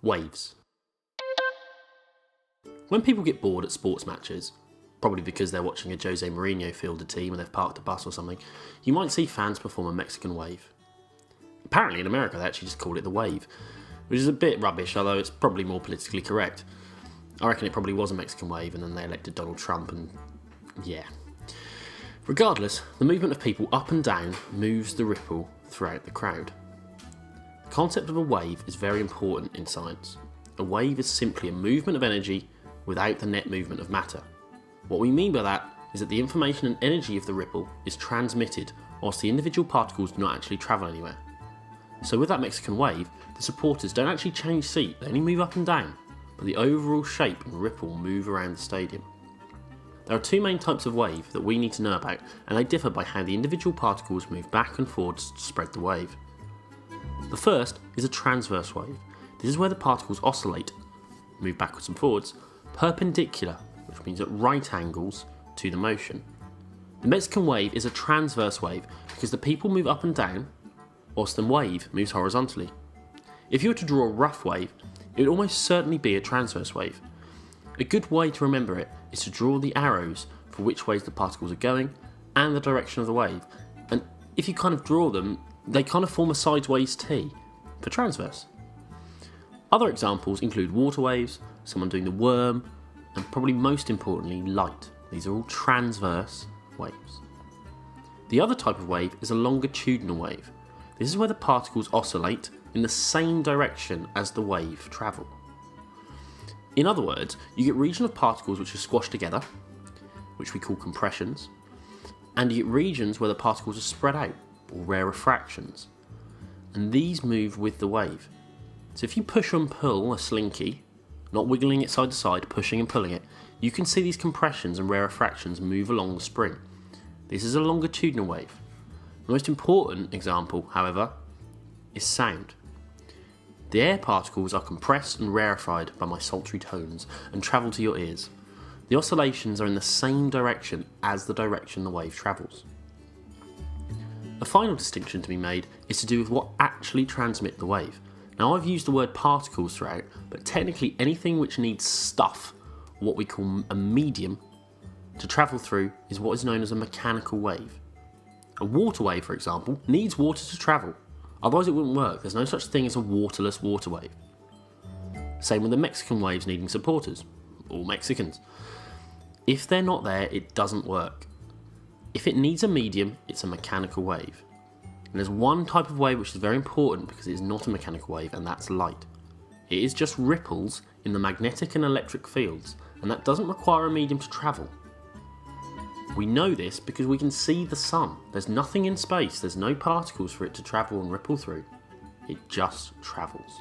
Waves. When people get bored at sports matches, probably because they're watching a Jose Mourinho field a team and they've parked a bus or something, you might see fans perform a Mexican wave. Apparently in America they actually just call it the wave, which is a bit rubbish, although it's probably more politically correct. I reckon it probably was a Mexican wave and then they elected Donald Trump and yeah. Regardless, the movement of people up and down moves the ripple throughout the crowd. The concept of a wave is very important in science. A wave is simply a movement of energy without the net movement of matter. What we mean by that is that the information and energy of the ripple is transmitted whilst the individual particles do not actually travel anywhere. So with that Mexican wave, the supporters don't actually change seat, they only move up and down, but the overall shape and ripple move around the stadium. There are two main types of wave that we need to know about, and they differ by how the individual particles move back and forwards to spread the wave. The first is a transverse wave. This is where the particles oscillate, move backwards and forwards, perpendicular, which means at right angles to the motion. The Mexican wave is a transverse wave because the people move up and down, whilst the wave moves horizontally. If you were to draw a rough wave, it would almost certainly be a transverse wave. A good way to remember it is to draw the arrows for which ways the particles are going and the direction of the wave, and if you kind of draw them, they kind of form a sideways T for transverse. Other examples include water waves, someone doing the worm, and probably most importantly, light. These are all transverse waves. The other type of wave is a longitudinal wave. This is where the particles oscillate in the same direction as the wave travel. In other words, you get regions of particles which are squashed together, which we call compressions, and you get regions where the particles are spread out, or rarefactions, and these move with the wave. So if you push and pull a slinky, not wiggling it side to side, pushing and pulling it, you can see these compressions and rarefactions move along the spring. This is a longitudinal wave. The most important example, however, is sound. The air particles are compressed and rarefied by my sultry tones and travel to your ears. The oscillations are in the same direction as the direction the wave travels. A final distinction to be made is to do with what actually transmit the wave. Now I've used the word particles throughout, but technically anything which needs stuff, what we call a medium, to travel through is what is known as a mechanical wave. A water wave, for example, needs water to travel. Otherwise it wouldn't work. There's no such thing as a waterless water wave. Same with the Mexican waves needing supporters, or Mexicans. If they're not there, it doesn't work. If it needs a medium, it's a mechanical wave. And there's one type of wave which is very important because it is not a mechanical wave, and that's light. It is just ripples in the magnetic and electric fields, and that doesn't require a medium to travel. We know this because we can see the sun. There's nothing in space, there's no particles for it to travel and ripple through. It just travels.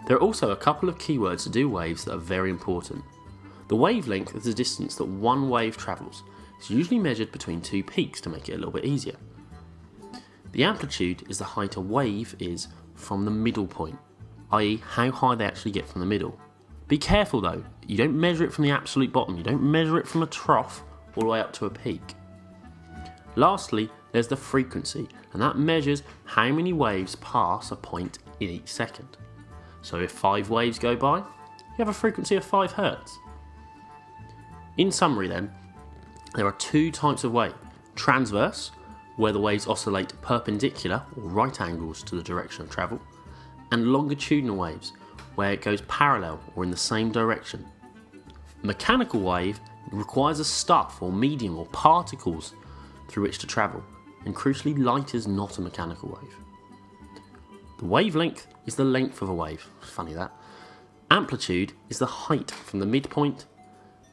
There are also a couple of keywords to do waves that are very important. The wavelength is the distance that one wave travels. It's usually measured between two peaks to make it a little bit easier. The amplitude is the height a wave is from the middle point, i.e. how high they actually get from the middle. Be careful though, you don't measure it from the absolute bottom, you don't measure it from a trough all the way up to a peak. Lastly, there's the frequency, and that measures how many waves pass a point in each second. So if 5 waves go by, you have a frequency of 5 Hz. In summary then, there are two types of wave. Transverse, where the waves oscillate perpendicular or right angles to the direction of travel, and longitudinal waves, where it goes parallel or in the same direction. Mechanical wave requires a stuff or medium or particles through which to travel, and crucially light is not a mechanical wave. The wavelength is the length of a wave, funny that. Amplitude is the height from the midpoint,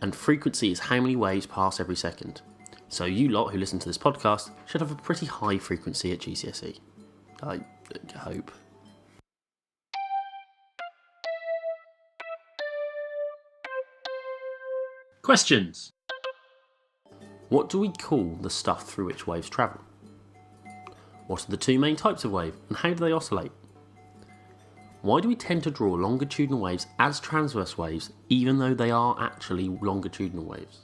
and frequency is how many waves pass every second. So you lot who listen to this podcast should have a pretty high frequency at GCSE. I hope. Questions. What do we call the stuff through which waves travel? What are the two main types of wave and how do they oscillate? Why do we tend to draw longitudinal waves as transverse waves even though they are actually longitudinal waves?